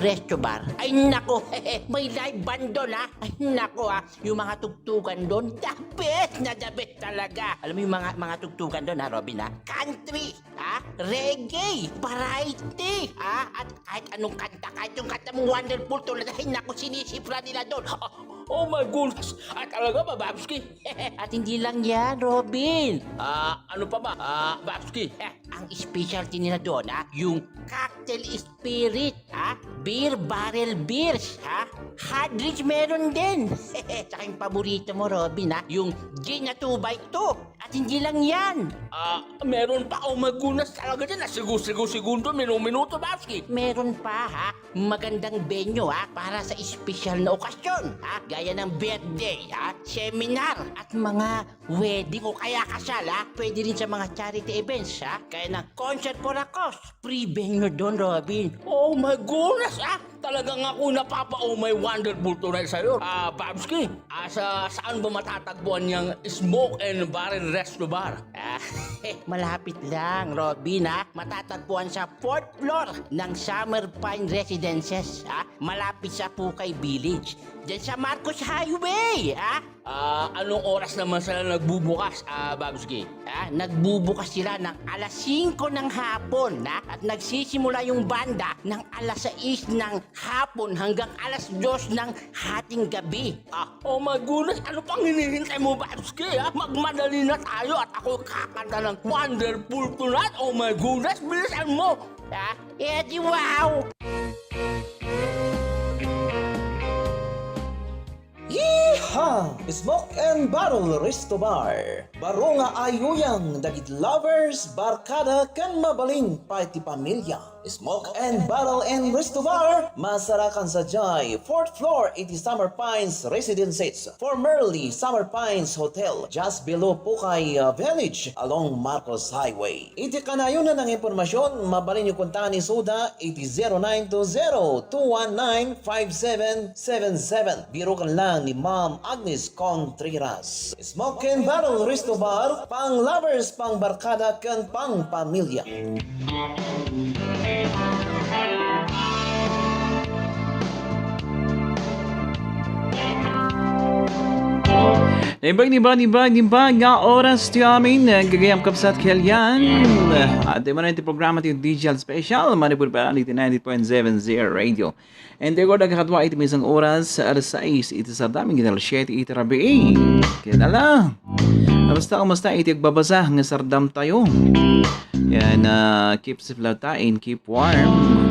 resto bar. Ay nako, may live band doon ha. Ay nako ha, yung mga tugtugan doon, the best talaga. Alam mo yung mga tugtugan doon ha, Robin ha? Country, ha? Reggae, variety, ha? At kahit anong kanta, kahit yung kanta mong wonderful tulad, ay nako, sinisipra nila doon. Oh my goodness! At talaga ba, Babski? At hindi lang yan, Robin. Ano pa ba? Babski, ang specialty nila doon, ha? Yung cocktail spirit, ha? Beer barrel beers, ha? Hard drinks meron din. Tsaka yung paborito mo, Robin, ha? Yung gin na 2x2. At hindi lang yan. Meron pa. Oh my goodness, talaga dyan. Segundo, minuto, Babski. Meron pa, ha? Magandang venue, ha? Para sa espesyal na okasyon, ha? Gaya ng birthday, ha? Seminar, at mga wedding o kaya kasal, ha? Pwede rin sa mga charity events, ha? Kaya ng concert for a cause. Free venue doon, Robin. Oh my goodness, ha? Talagang ako napapa-oh my wonderful tunay sa'yo. Babski, saan ba matatagpuan niyang Smoke and Barrel Resto Bar? Malapit lang, Robin, ha? Matatagpuan sa 4th floor ng Summer Pine Residences, ha? Malapit sa Pukay Village. Diyan sa Marcos Highway, ha? Anong oras naman sila nagbubukas, Babski? Nagbubukas sila ng alas 5 ng hapon, ha? At nagsisimula yung banda ng alas 6 ng hapon hanggang alas 2 ng hating gabi. Oh my goodness, ano pang hinihintay mo, Babski, ha? Magmadali na tayo at ako kakanta ng wonderful tonight. Oh my goodness, bilisan mo! Di wow! Yeehaw! Smoke and Barrel Resto Bar. Baro nga ayuyang dagit lovers, barkada kan mabaling party pamilya. Smoke and Barrel and Resto Bar, masarakan sa Jai, 4th floor, 80 Summer Pines Residences, formerly Summer Pines Hotel, just below Pukay Village, along Marcos Highway. Iti kanayon na ng impormasyon, mabalin niyo kuntahan ni Soda, 800920-219-5777. Biro kan lang ni Ma'am Agnes Contreras. Smoke and Barrel Resto Bar, pang lovers, pang barkada, kan pang pamilya. Nibag nga oras ti amin gagayam kapsat kelyan at mo na iti programa ti digital special manipur pa iti 90.70 radio and ko nagkakatwa iti misang oras alas 6 iti sa daming ginal 7 iti rabi kaya nala basta iti agbabasa nga sardam tayo yan keep safe lang tain keep warm.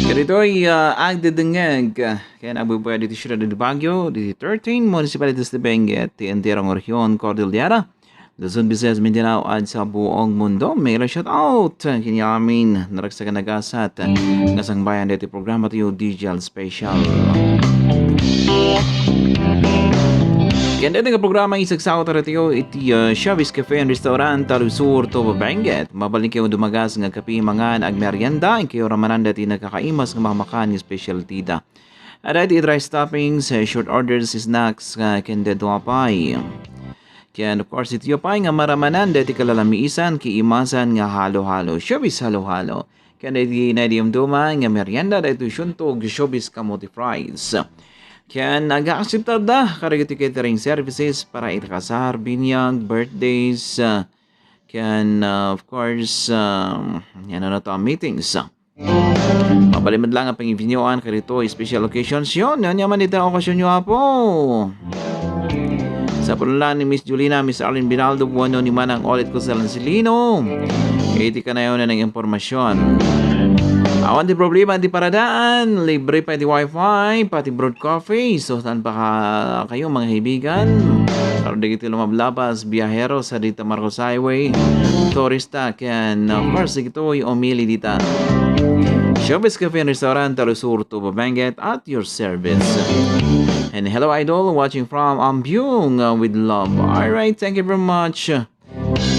Karito'y agdadangag kaya nabubuhay dito siya dito Baguio, dito 13 municipalities de Benguet, ti enterong rehiyon Cordillera, Luzon, Visayas, Mindanao at sa buong mundo. May shout out kini amin naragsakan nagasat ngasang bayan dito programa tayo digital special. Yan din ang programa isagsaw tayo iti Chavez Cafe and Restaurant Talusur to Benguet. Mabalik kayo dumagas ng kapi mangan ag merienda kayo ramanan dati nagkakaimas ng mamakan ng specialty da. At iti rice toppings, short orders, snacks, kende duapay. Kaya of course iti yapay nga maramanan dati kalalamiisan kiimasan nga halo-halo. Chavez halo-halo. Kaya iti naidiyam duma nga merienda dati syuntog Chavez kamote fries. Kaya nag-aasiptar da karagiti catering services para itakasar, binyag, birthdays, kaya of course, yan na to ang meetings. Mabalimad lang ang pang-ivinyoan karito, special occasions yun. Yan yaman ito ang okasyon nyo po. Sa pululan ni Miss Julina, Miss Arlene Binaldo, buwano ni Manang Olit ko sa Lansilino. Iti ka na yun na ng impormasyon. Awan di problema di paradaan, libre pa di wifi, pati broad coffee. So saan pa kayo mga kaibigan? Karoon di kiti lumablabas, biyahero sa dita Marcos Highway, turista, can of course ito yung umili dita. Chavez Cafe and Restaurant, Talusur to Benguet at your service. And hello idol, watching from Ambyong with love. Alright, thank you very much.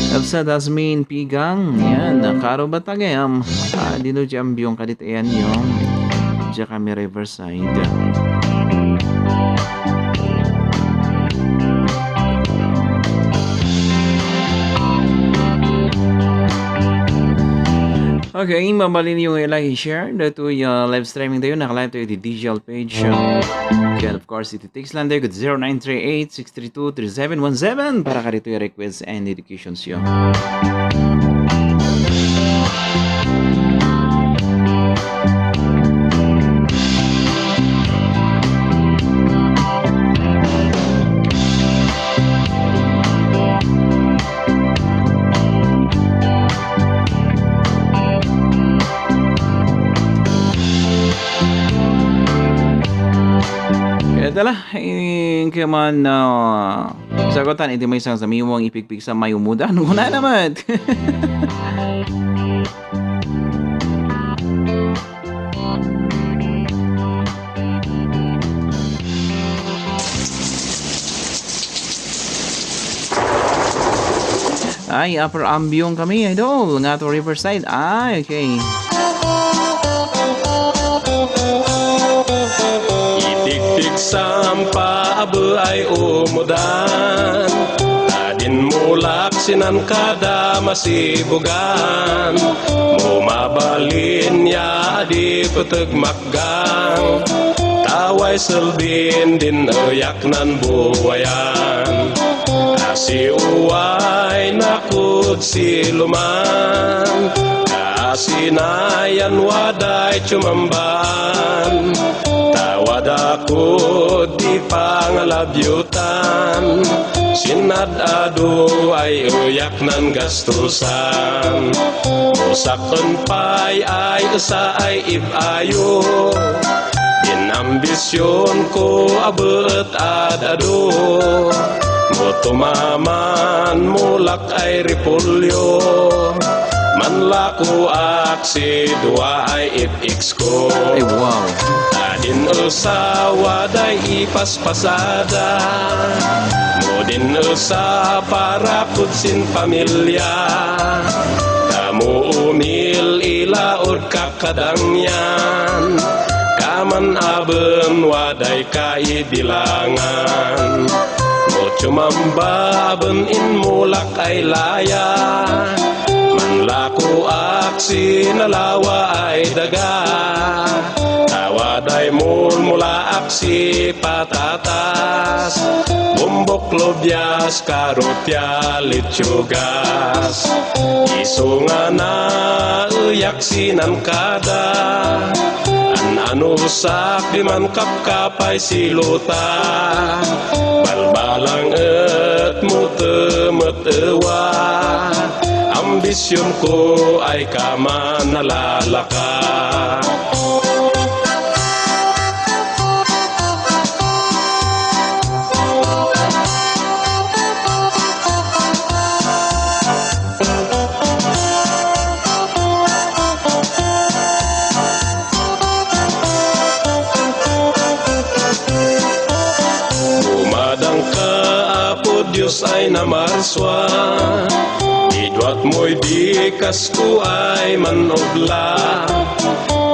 Elsa Dasmin Pigang, yan, karo ba tagayam? Dino dyan biyong kadit ayan yung dyan kami Riverside. Okay, mabalin yung like share dito yung live streaming tayo, naka-live tayo di digital page. And of course, it takes lang tayo 0938-632-3717 para ka dito yung request and dedications yun. Dala, kaya man sagutan, hindi may isang samiwang ipigpig sa may umudan. Una naman. Ay, Upper Ambiong kami, idol. Nga to Riverside. Ay, okay. Itik-tik sampa abe ay umudan, adin mulak sinan kada masibugan, mumabalin ya adi peteg makgang, taway selbin din ayak nan buwayan, asi uway nakud siluman, kasinayan waday cumamban, tawad ako di pangalabyutan, sinad ado ay uyak nan gastusan, musakon pay ay usa ay ibayo, inambisyon ko abet adado, mutumaman mulak ay ripulyo, manlaku aksi dua ay it-ix ko. Ay, wow. Adin usa waday ipas-pasada, mudin usa para kutsin pamilya, kamu umil ilaod kakadangyan, kaman aben waday kaibilangan, mo cumamba aben in mulak ay laya, manlaku aksi nalawa ay daga, tawaday mula aksi patatas, bumbok lobyas karotya litsugas, isunga na uyak sinan kada, anu sak di man kapkapay siluta, balbalang et mutemet ewa, ambisyon ko ay kaman nalalaka. Bumadang ka apo Diyos ay namarswa, idwat mo'y bikas ko ay manobla,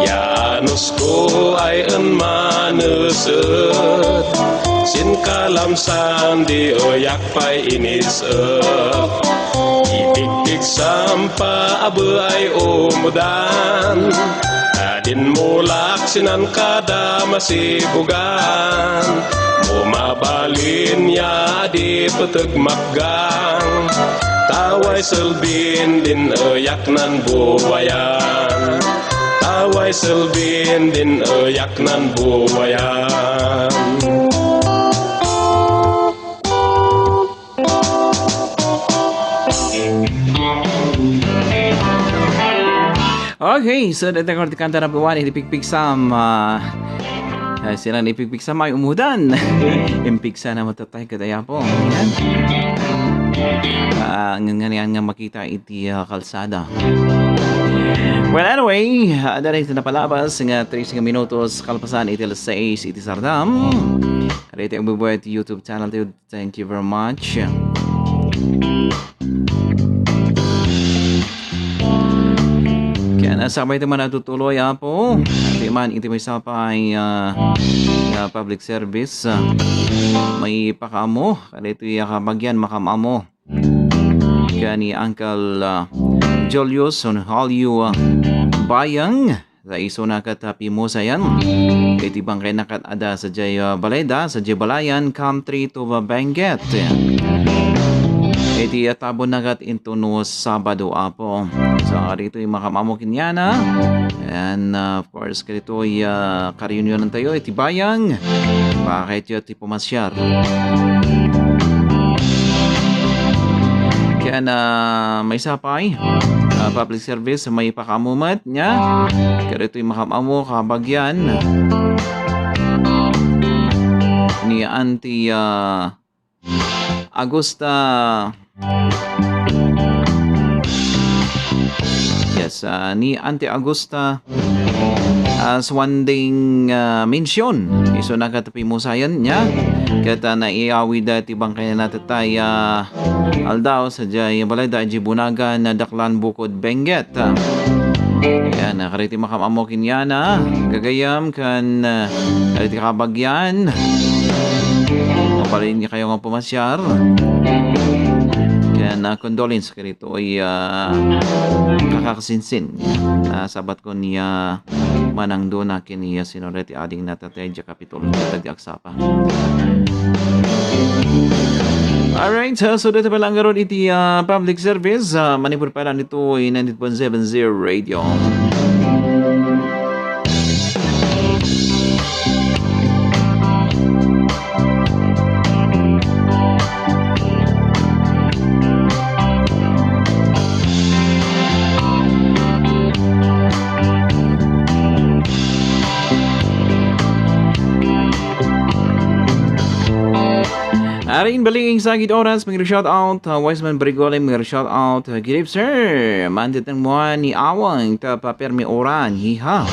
yanus ko ay enmanusut, sin kalamsan di oyak pay inisep, itik-tik sampa abe ay umudan, adin mulak sinan kada masibugan, bumabalin ya di peteg makgang, taway selbin din ayak nan buwayan, taway selbin din ayak nan buwayan. Okay, so dito ko kanta na buwan, ipigpig sam sila ipigpig sa may umudan. Impigsa na matatay kadaya po. Yan. Nga nga makita iti kalsada. Well, anyway, dahil ito na palabas nga 30 minutos kalpasan iti alas 6 iti Sardam. Kada iti ang bubuhay iti YouTube channel tayo. Thank you very much. Kaya nasabay ito man natutuloy po. Ito man iti may sapay public service. May pakamo. Kada ito kabagyan makamamo. Kaya ni Uncle Julius on Halyu Bayang sa iso na katapi mo sayan iti bangkay nakat ada sa jay baleda sa jay balayan country to Benguet iti atabo nagat into no Sabado apo so rito yung makamamukin yana and of course karito ay ka-reunion tayo iti bayang bakit yun iti pumasyar kaya na may sapay public service may pakamumat niya karito yung makamamo kabagyan ni Auntie Agusta yes ni Auntie Agusta as one ding mention iso nakatapi mo sayan niya kata na iawi dati bang kaya natatay aldaw sa jay balay da jibunaga na daklan bukod Benguet yan nakariti makamamokin yan gagayam kan kariti kabagyan mapalin niya kayo nga pumasyar kaya na condolence karito ay kakakasinsin sabat ko niya manang doon na kiniya sinoreti ading natatay dya kapitulo tagdi aksapa. Alright, so dito pa lang garon iti public service manipur pa lang ito ay 90.70 radio. Arin baling sagit oras mag-shout out Wiseman Brigole mag-shout out Girip sir mandit ng mga ni Aweng tapapermi oran hiha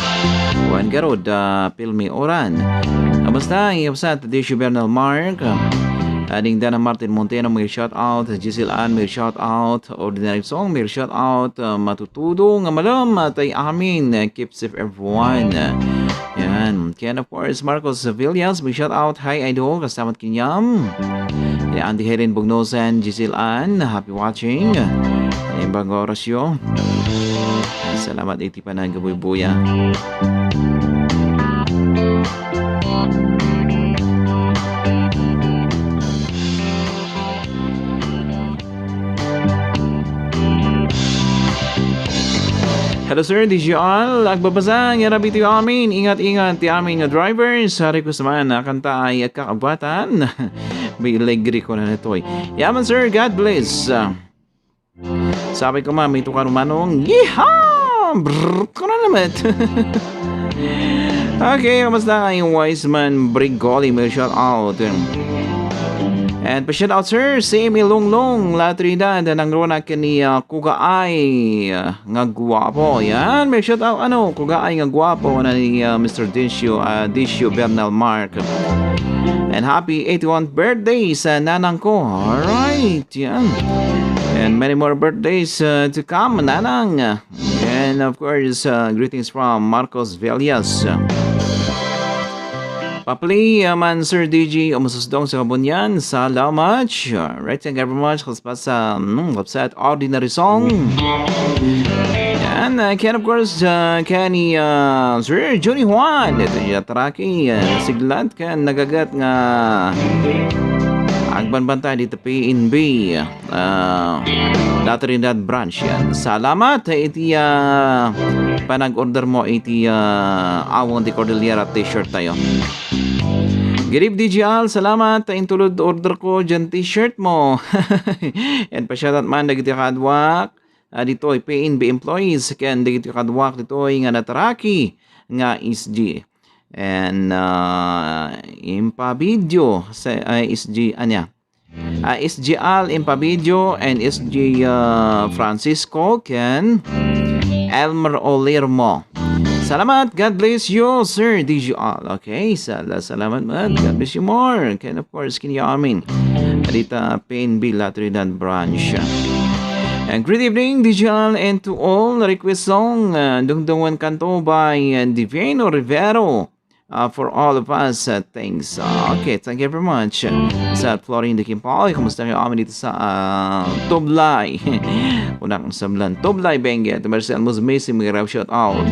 Juan Garod pilmi oran basta iapsat Desio Bernal Mark ading Dana Martin Monteno mag-shout out Giselle Ann mag-shout out Ordinary Song mag-shout out Matutudo nga malam tay amin keep safe everyone yan Ken of course Marcos Villas mag-shout out hi idol kasamat kinyam Andy Helen Bugnosan, Giselle Ann, happy watching. Ibang orasyo. Salamat iti pa na gabuy-buya. Hello sir, DJL. Agbabasang yarabi ti amin. Ingat-ingat ti amin nga drivers. Sari ko sa mga kanta ay kakabatan. May legri ko na nito eh. Yaman sir, God bless. Sabi ko may ito ka rumanong. Yeehaw! Brrrt ko na naman. Okay, kamusta kayong Wiseman Brigoli? May shout out. And pa shout out sir, si Emil Longlong, La Trinidad, nang rona kani Kugaay nga guwapo. Yan, may shout out Kugaay nga guwapo na ni Mr. Desio Bernal Mark. And happy 81st birthday sa nanang ko. Alright, yan. And many more birthdays to come, nanang. And of course, greetings from Marcos Villas. Papli, man Sir DJ, umasusdong sa kabunyan. Salamat. Right, thank you very much. Kaspa sa website Ordinary Song. Yan, can of course, kani Sir Johnny Juan. Ito yung Taraki. Siglat kan nagagat nga agbanbanta dito PNB. La Trinidad branch yan. Salamat. Iti panag-order mo iti Aweng di Cordillera t-shirt tayo. Girip DJL, salamat. Intulod order ko dyan t-shirt mo. And pa-shoutout man dagiti kadwak. Dito ay PNB employees. Kaya dagiti kadwak dito ay nga nataraki nga SG. And impa video sa SG anya. SGL impa video and SG Francisco Ken Elmer Olermo. Salamat. God bless you, Sir DJL. Okay, salamat man. God bless you more. And of course, kinyamin. Dita PNB La Trinidad branch. And good evening, DJL, and to all request song Dungdungan Kanto by Divino Rivero. for all of us. Thanks. Okay, thank you very much. Sa Florinda Kimpaoy, kamusta kayo amin dito sa Toblay? Unang samlan. Toblay Benguet. Marcel Musmesi, mga shout out.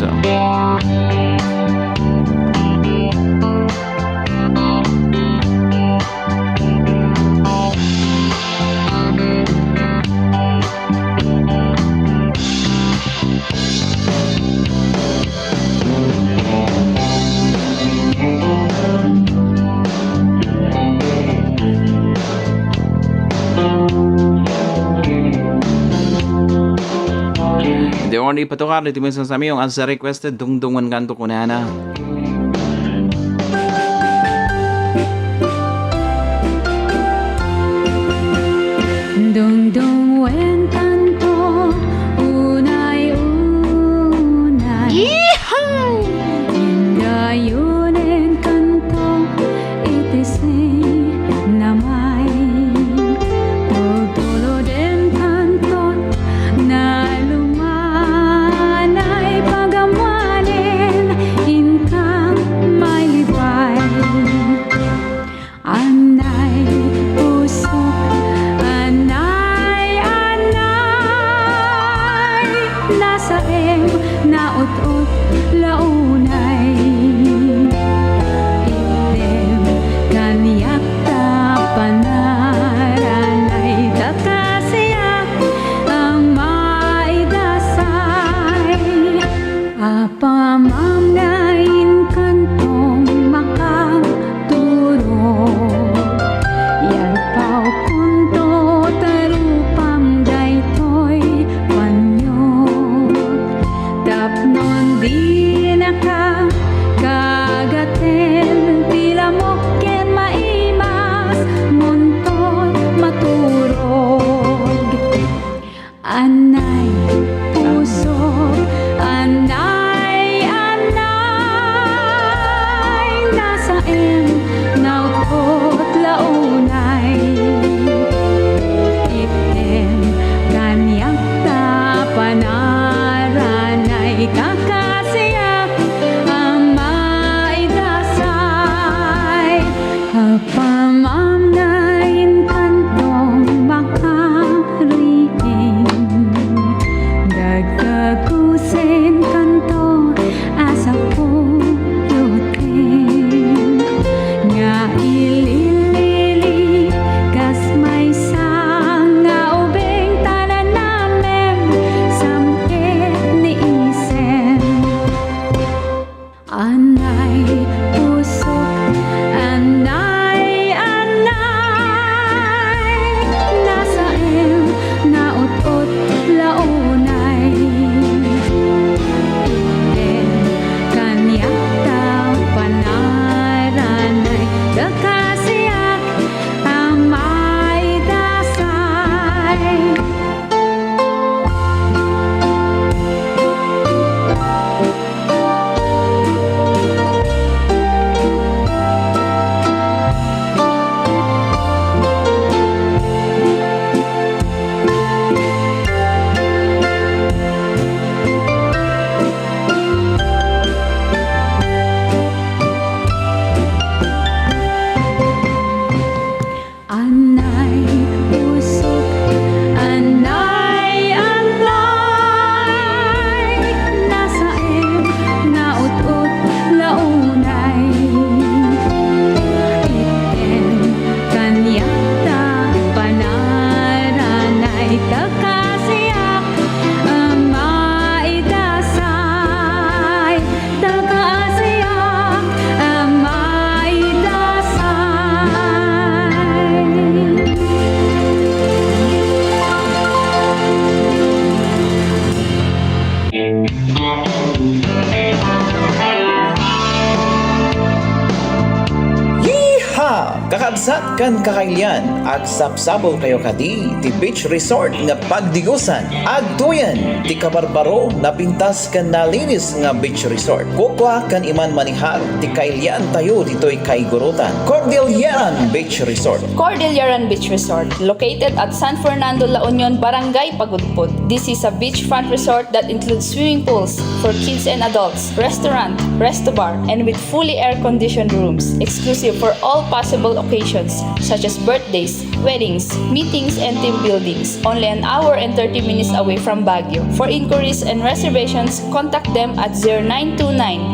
The only patukar dito minsan sa amin yung as requested dungdungan kanto ko na na. Dungdung wen kanto unay unay. Yeehaw! Ingayunen kanto itisi namay. Pagtulo din kanto na lumanay pagamanin inkang may libay. Anay usok anay anay nasaeng naot-ot launay item kaniyak tapanaranay takasiyak ang maidasay apamam ngayon kantong makaturo yan pao kunto tarupam daytoy panyo tapnon di naka kagaten tila mokken maimas muntot maturog anay pusok anay anay nasaen nautot launay item kanyak tapanaranay kakasiyak ang maidasay apamam ngayon kantong makariing dagdagusin kanto asa pulutin nga ililili kas may nga ubing tanan namin samkit ni isen anay pusok anay anay nasaen naot-ot launay item kanyak tapanaranay kakasiyak ang maidasay. Anay pusok anay anay nasaen naot-ot launay item kanyak tapanaranay takasiyak ang maidasay takasiyak ang maidasay. Yeehaw! Kakabs Magsat kan kakailyan ag sapsabol kayo kadi ti beach resort nga pagdigusan ag tuyan ti kabarbaro na pintas kan nalinis nga beach resort. Kukwa kan iman manihal ti kailyan tayo ditoy kaigurutan. Cordillera Beach Resort. Cordillera Beach Resort, located at San Fernando, La Union, Barangay Pagudpud. This is a beachfront resort that includes swimming pools for kids and adults, restaurant, resto bar, and with fully air-conditioned rooms, exclusive for all possible occasions such as birthdays, weddings, meetings, and team buildings. Only an hour and 30 minutes away from Baguio. For inquiries and reservations, contact them at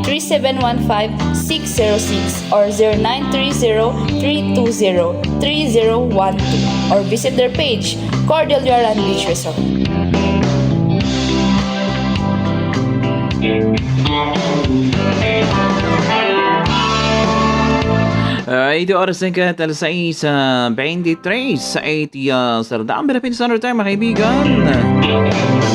0929-3715-606 or 0930-320-3012 or visit their page, Cordillera Beach Resort. Ito oras ng katalasay sa 23 sa 80 sa Radang Philippine Standard Time, mga kaibigan.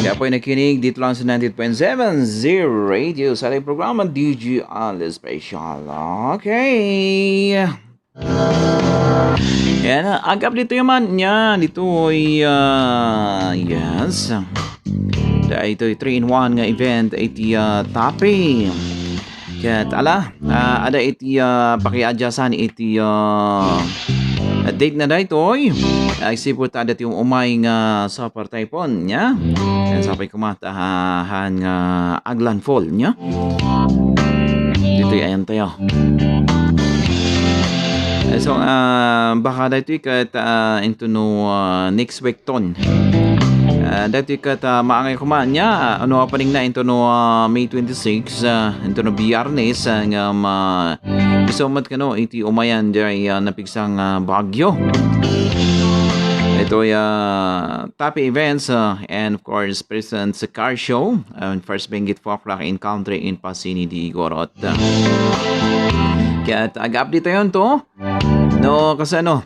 Kaya po ay nakinig dito lang sa 90.7 Zero Radio sa ating programa DJ All Special. Okay. Yan, agap dito yaman niya. Dito ay, yes. Ito ay 3-in-1 nga event. Iti tapping. Kaya ala, ada iti pakiadyasan iti date na da ito ay sipot adat yung umay nga sa partay po niya. Yan sapay kumatahan nga aglanfall niya. Dito ayan tayo. So, baka da ito ikat into no next week ton. Dati kat maangay kumaan niya ano opening na into no May 26 into no Biyernes nga isumat kano iti umayan diri napigsang Baguio. Ito ay Tapi events and of course presents a car show and first Benguet folk rock encounter in Pasini di Igorot. Kaya ag-update yun to no kasi ano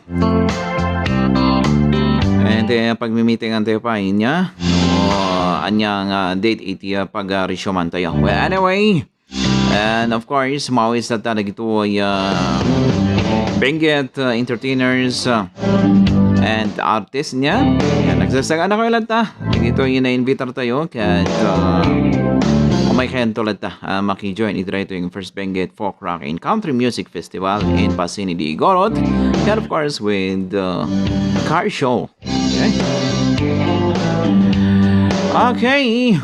and pag-meeting ang tayo pa niya anyang date iti pag-resyoman tayo. Well, anyway, and of course mawis na talaga ito ay Benguet entertainers and artists niya. Yan, nagsasaga na kayo lang ta. Ito yung na-invitar tayo kaya may kayan tulad ta maki-join ito yung first Benguet Folk Rock and Country Music Festival in Pasini di Igorot and of course with car show. Okay.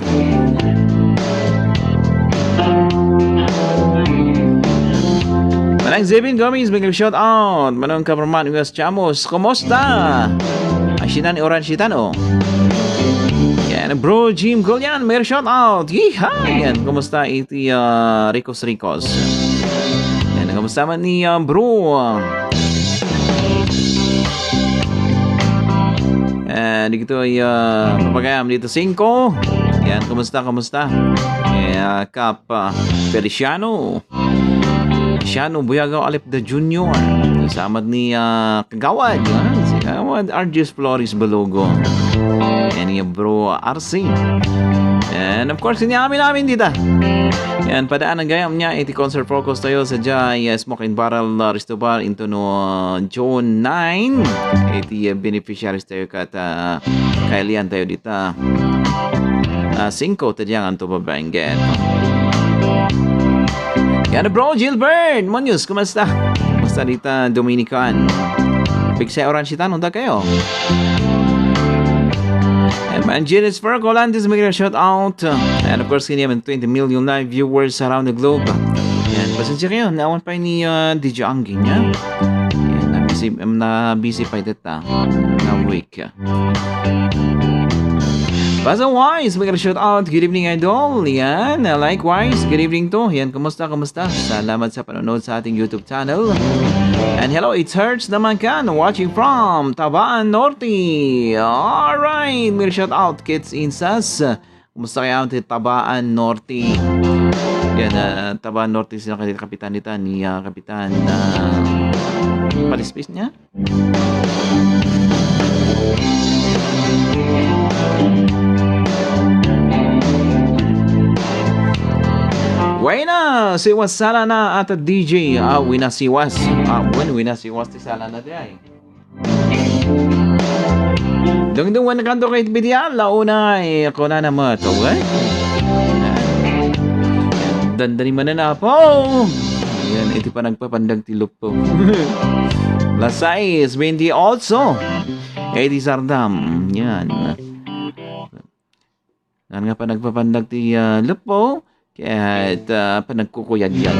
Manang Zebin Gomez, biglang shout out. Manang Kapraman, Ugas Chamos, kumusta? Asinan Orange Chitano. Yan, bro, Jim Golian, may shout out. Yeehaw! Yan, kumusta iti Ricos Ricos? Yan, kumusta man ni bro? Dito ay papagayam dito 5. Yan, kumusta? Kap Feliciano Buyagaw Alip the Junior. Samad ni Kagawad. Si Kagawad Argis Flores Balogo. Yan yung bro RC. And of course, namin dito. Yan, padaan ang gayam niya. Iti concert focus tayo sa Jai Smoke and Barrel Resto Bar into no June 9. Iti beneficiaries tayo kat kailian tayo dito. 5 tadyangan to Benguet. Yan bro, Gilbert Munoz, kumusta? Kumusta dito Dominican? Big say orange itan, unta kayo? And man, Janice Ferg, Holandis, may shout out. And of course, kanya 20 million live viewers around the globe. Yan, pasensya kayo. Naawan pa ni DJ Anggi niya. Yan, na-busy pa ito na week. Otherwise, may shout out. Good evening, idol. Yan, likewise. Good evening to. Yan, kumusta? Salamat sa panonood sa ating YouTube channel. And hello, it's Hertz naman kan, watching from Tabaan Norte. Alright, may shout out kids insas. Kumusta kayo ang Tabaan Norte? Yan, Tabaan Norte sila kapitan nito ni Kapitan Palispis niya. Buena! siwas sala na at DJ. Winasiwas. Winasiwas ti sala na di ay. Dungdungan na kanto kahit bidyal. Launa ay ako na naman. Okay? Dandani man na po. Ayan, iti pa nagpapandag tilok po. Lasais, Bindi also. Eddie Sardam. Yan. Yan nga pa nagpapandag ti lupo. Kaya pa nagkukuyag yan.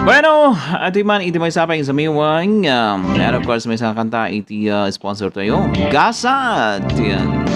Bueno, ito man, iti may sapay sa miwang. And of course, may sa kanta, iti sponsor tayo. Gasat! Yan.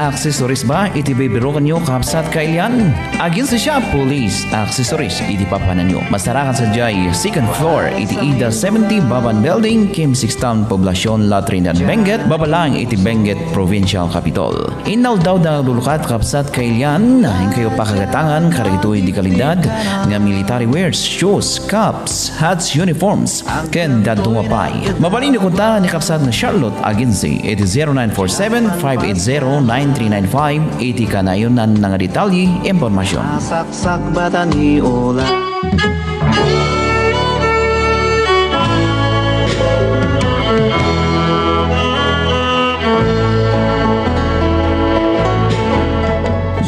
Accessories ba iti bibiro kanyo kapsat kailyan? Agin sa siya Police Accessories iti papanan nyo. Masarakan sa jay second floor iti Ida 70 Baban Building Kim 6 Town Poblasyon Latrinan Benguet Babalang iti Benguet Provincial Capital. Inaw daw da lulukat kapsat kailyan hing kayo pakagatangan karito di kalidad nga military wears, shoes, caps, hats, uniforms ken dadungapay. Mabalin ko ta ni kapsat na Charlotte Agency iti 0947-580-9395 iti kanayonan nga detalye impormasyon. Saksak bata ni Ola.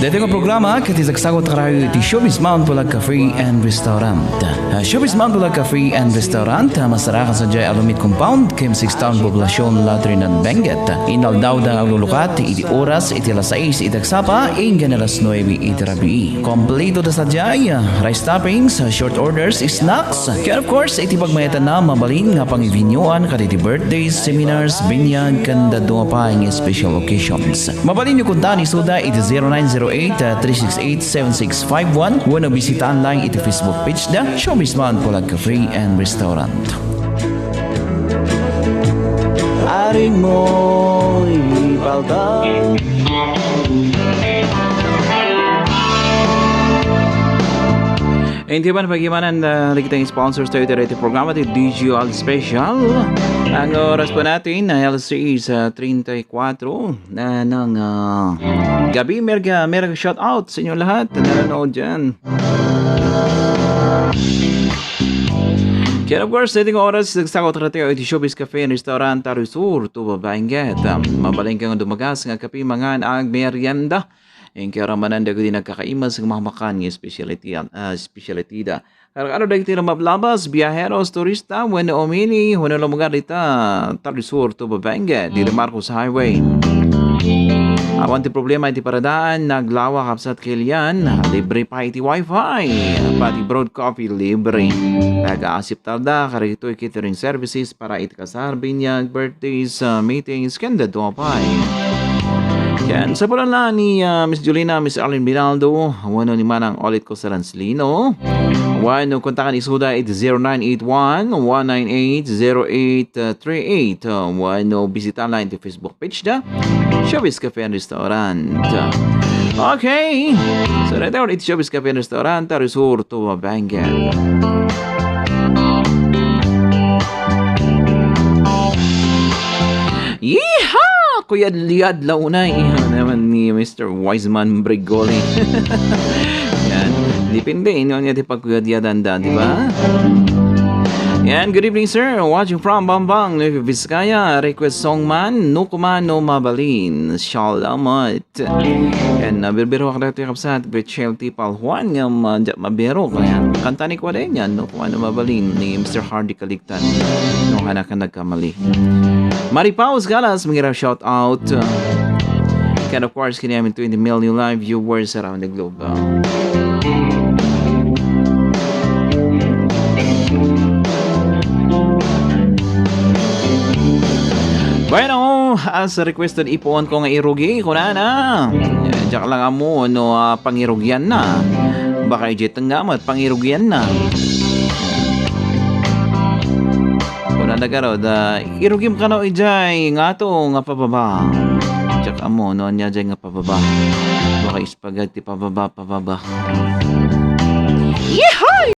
Dito ang programa katisagsagot karayo iti Showbiz Mount Pulag Cafe and Restaurant. Showbiz Mount Pulag Cafe and Restaurant masarakan sa Jay Alumit Compound Kim 6 Town Poblasyon Latrinan Benguet. Inal daw da ang lulukat iti oras iti alas 6 iti agsapa ingan alas 9 iti rabi. Kompleto da sa Jay rice toppings, short orders, snacks. Kaya of course iti pagmayatan na mabalin nga pangivinyoan kaditi birthdays, seminars, binyag kanda pa ng special occasions. Mabalin nyo kunta ni Suda iti 0908-368-7651 wano bisitaan lang iti Facebook page da Showbiz Mount Pulag Cafe and Restaurant. Aring mo ipalta. Hindi ba pag-imanan na kita sponsors tayo ito programa ito Digital Special. Ang oras po natin na LC sa 34 na ng gabi. Merga shout out sa inyo lahat na nanonood dyan. Kaya of course, dating oras, nagsakot na tayo iti Showbiz Cafe and Restaurant Tarisur, Tuba Benguet. Mabaling kang dumagas ng kape mga ang merienda. Yung kaya ramanan da ko din nagkakaimas ng mahamakan ng speciality da. Ano da kita mablabas, biyaheros, turista, when omini, when lugar dita, Tarisur, Tuba Benguet, dito Marcos Highway. Awan ti problema iti paradaan, naglawa kapsat kilian, libre pa iti wifi, pati broad coffee libre. Nag-aasip talda, karito catering services para iti kasar, binyag, birthdays, meetings, kanda dumapay. Yan, sa pula na ni Miss Julina, Miss Arlene Binaldo, wano ni Manang Olit ko sa Lanslino. Wano kontakan isuda iti 0981-198-0838. Wano bisita lang iti Facebook page da, Showbiz Cafe and Restaurant. Okay, so right now iti Showbiz Cafe and Restaurant, Tarisur, Tuba Benguet. Yeehaw! Kuya Liad Launay naman ni Mr. Wiseman Brigoli. Yan. Depende. Ino niya di pagkuyad-yadan da, di ba? Yan. Good evening, sir. Watching from Bambang, Nueva Vizcaya. Request song man, Nukumano Mabalin. Salamat. Yan. Birbiro ka dito yung kapsat. Bechel Tipal Juan. Mabiro. Kanta ni Kwa din yan. Nukumano Mabalin ni Mr. Hardy Kaligtan. Nung hanak ka nagkamali. Maripaus Galas, mga shout out. And of course, kinayamin 20 million live viewers around the globe. Bueno, as requested ipuan ko nga irugi, kuna na. Diyak lang mo, pangirugyan na. Baka ijet ang gamat, pangirugyan na. Nagaro da irugim ka no ijay nga to nga pababa. Tsaka mo no nya jay nga pababa. Baka spaghetti pababa. Yeehaw!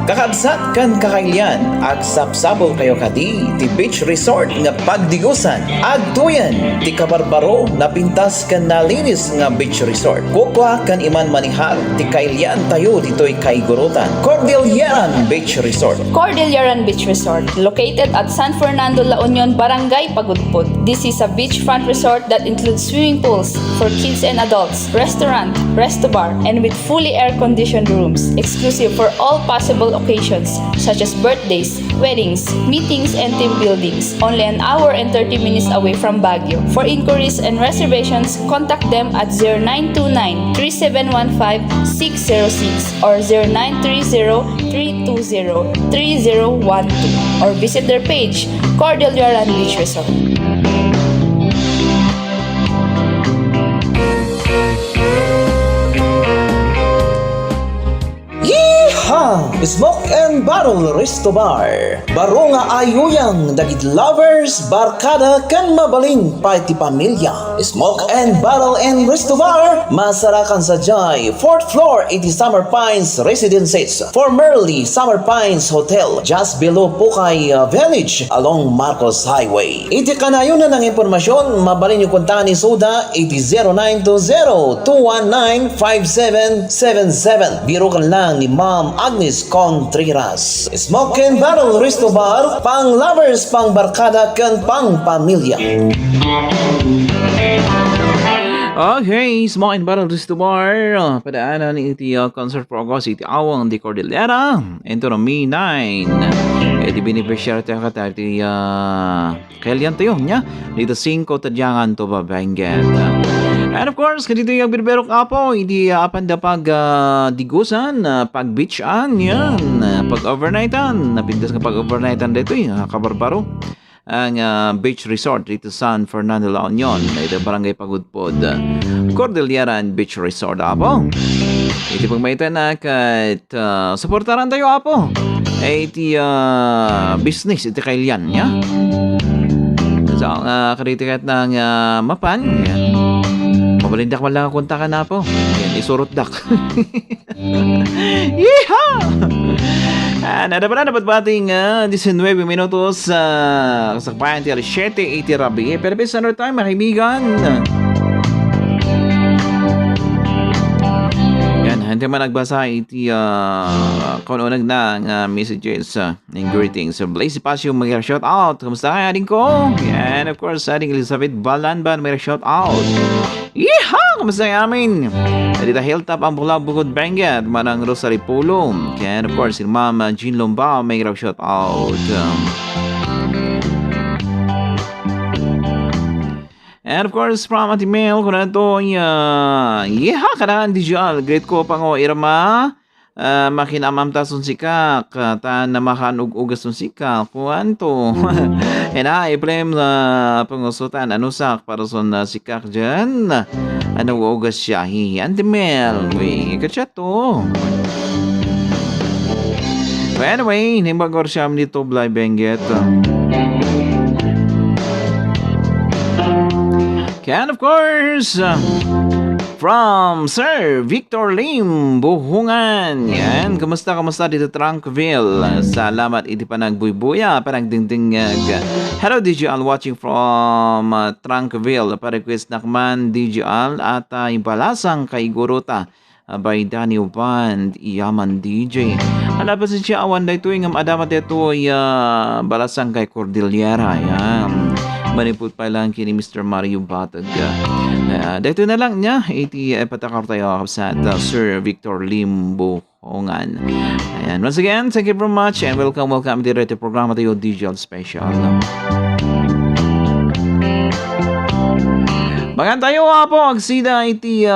kakabsat kan kakailyan, ag sapsapol kayo kadi, ti beach resort nga pagdigusan, ag tuyan, ti kabarbaro na pintas kan nalinis nga beach resort. Kukwa kan iman manihal, ti kailyan tayo dito'y kaigurutan. Cordillera Beach Resort. Cordillera Beach Resort, located at San Fernando, La Union, Barangay Pagudpud. This is a beachfront resort that includes swimming pools for kids and adults, restaurant, resto bar, and with fully air-conditioned rooms, exclusive for all possible occasions such as birthdays, weddings, meetings, and team buildings. Only an hour and 30 minutes away from Baguio. For inquiries and reservations, contact them at 0929-3715-606 or 0930-320-3012 or visit their page, Cordillera Beach Resort. Smoke and Barrel Resto Bar. Baro nga ayuyang dagit lovers, barkada kan mabaling party pamilya. Smoke and Barrel and Resto Bar. Masarakan sa Jai, 4th floor, 80 Summer Pines Residences. Formerly Summer Pines Hotel, just below Pukay Village along Marcos Highway. Iti kanayon na ng impormasyon, mabalin yung kuntahan ni Soda, 0920-219-5777. Biro kan lang ni Ma'am Agnes Contreras. Smoke and Barrel Resto Bar, pang lovers, pang barkada, kan pang pamilya. Okay, Smoke and Barrel Resto Bar. Padaanan iti concert for August, iti Aweng di Cordillera. Ito na May 9. Iti beneficiary tayo ka tayo, iti kailan tayo niya. Dito 5 tadyangan to Babenguet. And of course, kanito yung birbero kapo, hindi apanda pag digusan, pag beachan, yan, pag overnightan, napintas ka pag overnightan dito, kabarbaro. Ang beach resort dito San Fernando, La Union, dito barangay Pagudpod, Cordillera Beach Resort, apo. Iti pagmaitan na kat supportaran tayo, apo. Iti business, iti kailyan, ya. So, karitikat ng mapan, yan. Mabalindak man lang ang kontakan na po. Yan, isurot dak. Yeehaw! Nada pa na dapat bating 19 minutos sa kasakbayan tiyari 7:80 rabi. Pero bis another time, mga kaibigan. Yan, hindi man nagbasa iti kaununag na messages and greetings. Blaze Pasio, mag-shout out. Kamusta kayo, ading ko? Yan, of course, ading Elizabeth Balanban, mag-shout out. Yeehaw! Kamusta kayo amin? Dito Hilltop ang Bulaw Bukod Benguet, Manang Rosary Pulo. And of course, si Ma'am Jean Lombao, may shout out. And of course, from Ate Mel, kung na ito, yeehaw! Kanaan digital. Great ko pa ngo, Irma. Makinamam ta Musika, ta na makanug-ugas Musika, kuanto. And iplem na pangusutan, anusak para sa sikak dyan. Ano ugas siya, Antimel, ikatsa to. So anyway, himbagor siya dito, Blay Benguet. And of course, from Sir Victor Lim, Buhungan. Yan, kamusta dito Trunkville? Salamat iti panagbuybuya, panagdingdingag. Hello DJL watching from Trunkville. Pa-request nakman DJL at ibalasang kay Guruta by Danny Band, Iyaman DJ. Halapas siya awan da ito yung adamat ito balasang kay Cordillera. Yan. Manipot pa lang kini Mr. Mario Batag. Dito na lang niya, iti patakar tayo sa Sir Victor Limbo Ongan. Ayan, once again, thank you very much and welcome dito sa programa tayo Digital Special. Bagan tayo po, agsida iti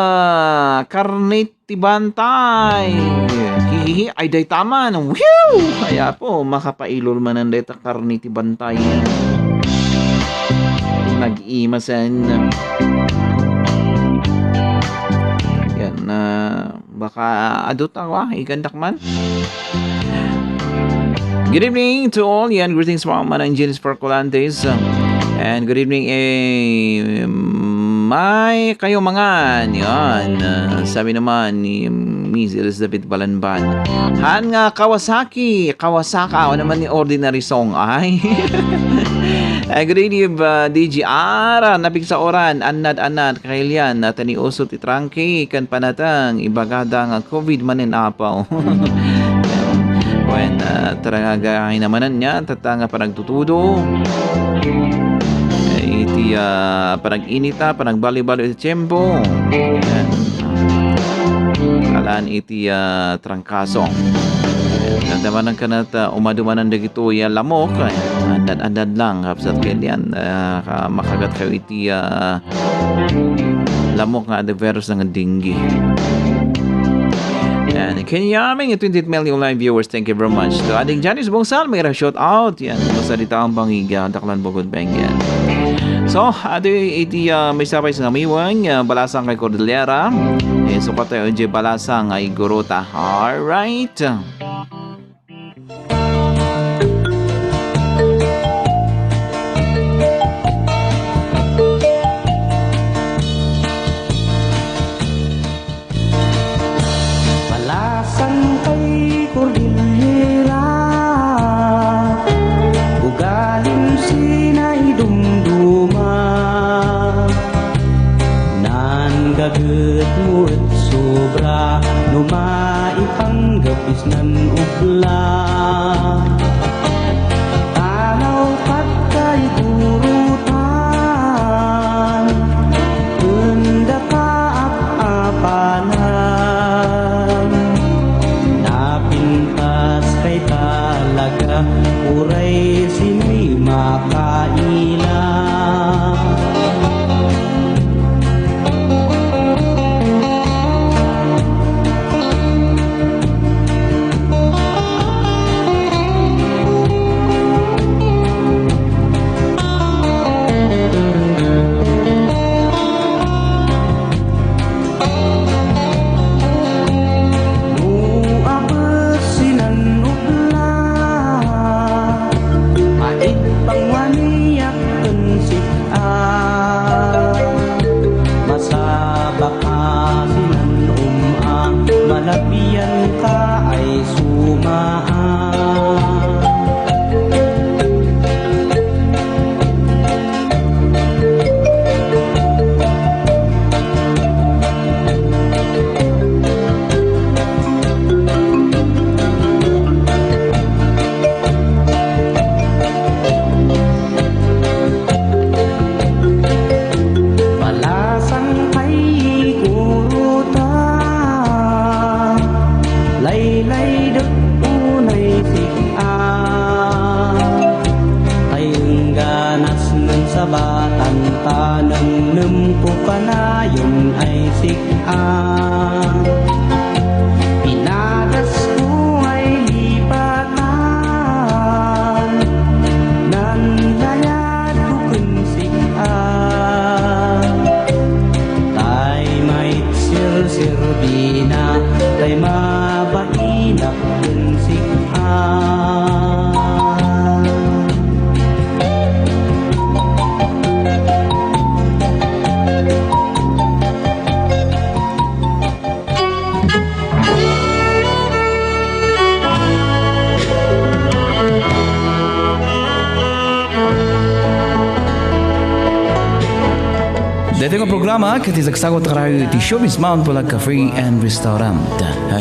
karnit ti bantay. Hihihi, ay day taman. Whew! Kaya po, makapailol manan dito karnit ti bantay. Nag-imasan. Yan, baka adult ako, igandak man. Good evening to all. Yan, greetings from Manang Jenis Percolantes. And good evening, may kayo mga. Yan, sabi naman ni Miss Elizabeth Balanban. Han nga Kawasaki ano naman ni ordinary song ay. Good evening, DGR. Napig sa oran, anad, kailian, tani usot itrangke, kan panatang, ibagada nga COVID manin apaw. When tarangagahin namanan niya, tatanga panagtutudo. Iti panag-inita, panagbali-bali iti tiyempo. Kalaan iti trangkaso. Nagdamanan ka na umadumanan na gito lamok. Andad lang. Kapsat kailan makagat kayo iti lamok nga the virus ng dengue. Yan. Kanyaming 28 million live viewers. Thank you very much. To ading Janice Bongsal, may shout out. Yan. Masalita ang Bangiga, Daklan, Bogod, Bengen. So, iti may sabay sa ngamiwang balasang kay Cordillera. Sukat tayo balasang ay Gurota. Alright. Balasang kay Cordillera, ugaling sinay dumduma, nan gaget mo at sobra, numaipanggapis nan ugla. Tanaw kat kay gurutan, unda ka apanan, napintas kay talaga, uray sinay makailan. Malapian ka ay sumaan. Balasang kay gurutan, laylay dek unay sikaan, tayong ganas ng sabatan tanang nempo kanayon ay sikaan. Pinagas ko ay lipatan, nanlayad ko kunsikaan, tay may sir-sirbina, tay mabainak kunsikaan. Dito ang programa katisagsagot karayo iti Showbiz Mount Bulag Cafe and Restaurant.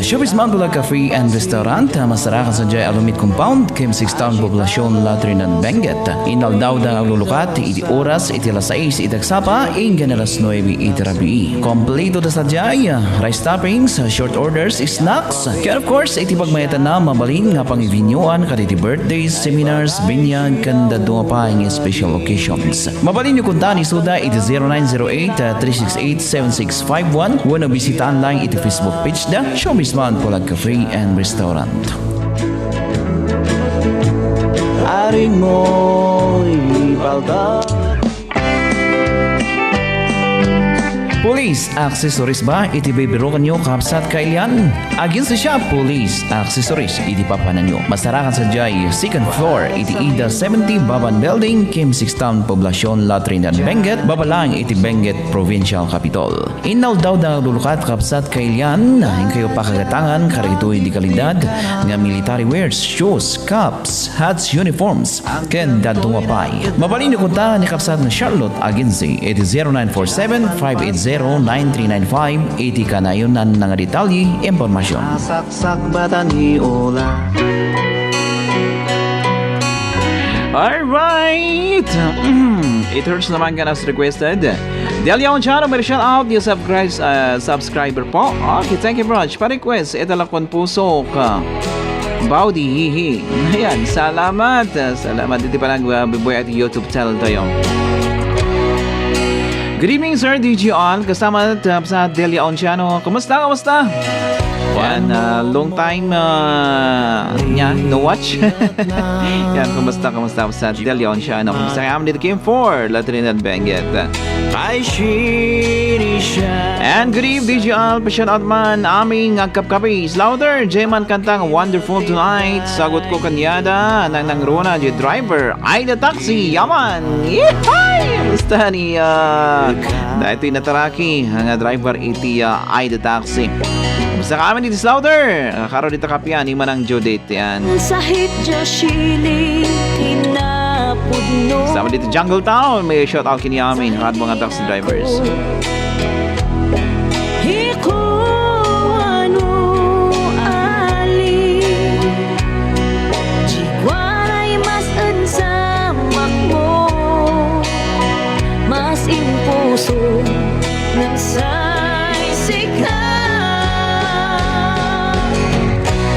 Showbiz Mount Bulag Cafe and Restaurant masarakan sa Jay Alumit Compound Kim 6 Town Poblasyon Latrinan Benguet. Inaldaw da ang lulukat iti oras iti alas 6 itagsapa inggan alas 9 iti rabii. Kompleto da sa Jay rice toppings, short orders, snacks. Kaya of course iti pagmayatan na mabalin nga pangibinyuan kaditi birthdays, seminars, binyag kanda dunga pa ng special occasions. Mabalin yung kunta ni Suda iti 0908-368-7651. Wano bisitaan lang iti Facebook page da Showbiz Mount Bulag Cafe and Restaurant. Aring mo'y palda. Police accessories ba iti bibirukan nyo kapsat kailian? Agin sa siya police accessories iti papanan nyo. Masarakan sa jay second floor iti Ida 70 Baban Building Kim 6 Town Poblasyon La Trinidad Benguet Babalang iti Benguet Provincial Capital. Inaw daw na lulukat kapsat kailian hin kayo pakagatangan karitoy di kalidad nga military wears, shoes, caps, hats, uniforms ken dadong mapay. Mabalin nyo kunta ni kapsat na Charlotte Agency iti 0947-580-9395 iti kanayonan ng detalye impormasyon. Saksak bata ni Ola. Alright! It hurts naman ka as requested. Delia Onchano, may shout out yung subscriber po. Okay, thank you very much. Pa-request, ito lang kung puso ka. Bawdi, hihi. Ayan, salamat. Salamat. Dito pa lang biboy at YouTube channel tayo. Good evening, Sir DJ On. Kasama sa Delia Onchano. Kumusta? Yan, long time no watch. Yan, kumusta sa Delia Onchano. Kumusta kaya dito Kim 4, La Trinidad Benguet. And good evening, DJ Al. Pasyon out man aming agkapkapi. Louder, J-Man kantang Wonderful Tonight. Sagot ko kanyada nang Rona, the driver. Ay na taxi, yaman. Yeehay! Basta ni dahil ito'y nataraki ang driver iti ay the taxi. Basta kami dito Louder. Karo dito kapian, iman ang Judith. Yan. Sahit Joshili Kinapudno Sama dito Jungle Town. May shout out kini amin. Kahit mga taxi drivers. Iko ano ali Jigwaray mas ansamak mo Mas impuso ng saysika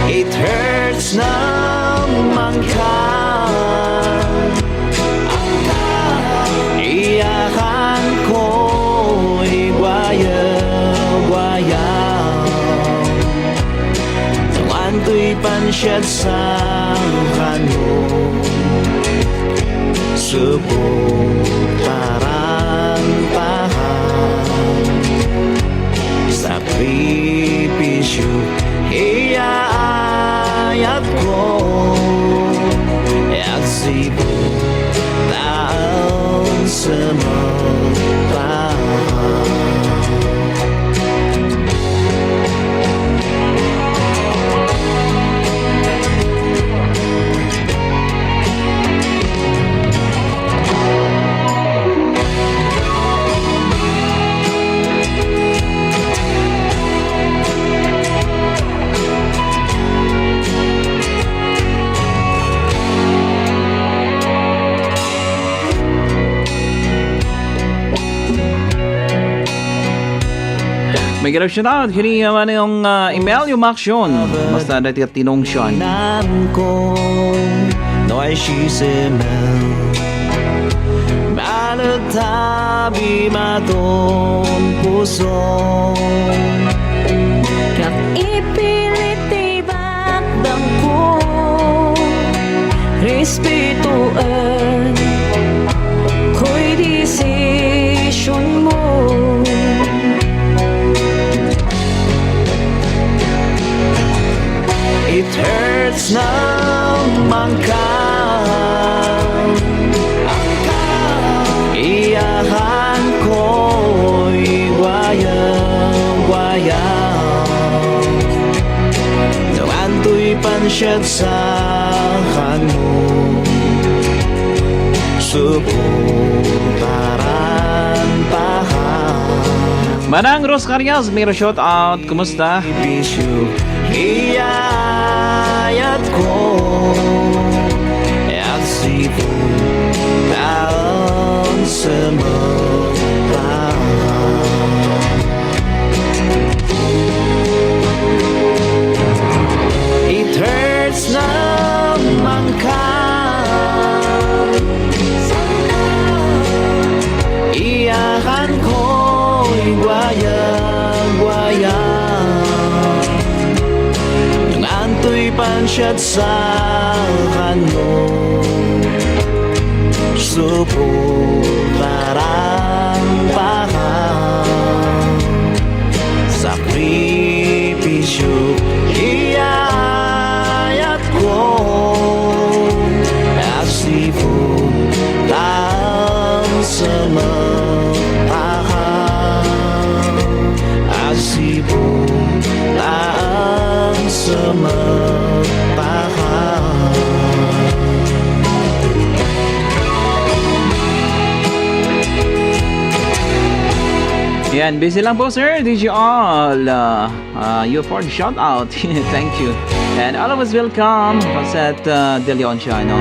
It hurts naman ka. Iyakan ko'y guayaw-guayaw. Tungan to'y pansyad sa kano. Subok tarantahan. Sakripisyo iaayat ko at sibuk taong semantahan. May gano'n siya na. Kini naman yung email yung action. Basta dati at tinong siya. Nam ko nói shi se mel malatabi maton puso Kak ipilit ibakbang ko Respetuan Ko'y desisyon mo It hurts naman ka. Iyakan ko'y guayaw-guayaw. Tungan to'y pansyad sa kano. Subutaran pahan. Manang Ros Carias, may shout out. Kumusta? Bisyo iayat ko at sibuk taon semantahan. It hurts naman ka. Iyakan ko'y guaya-guaya. To'y pansyad sa kano. Subok tarantahan. isyo iayat ko asipo lang sa mapahal asipo lang sa mapahal. Yan, busy lang po sir. Did you all you for the shout out? Thank you. And all of us welcome Pasat De Leon siya, no?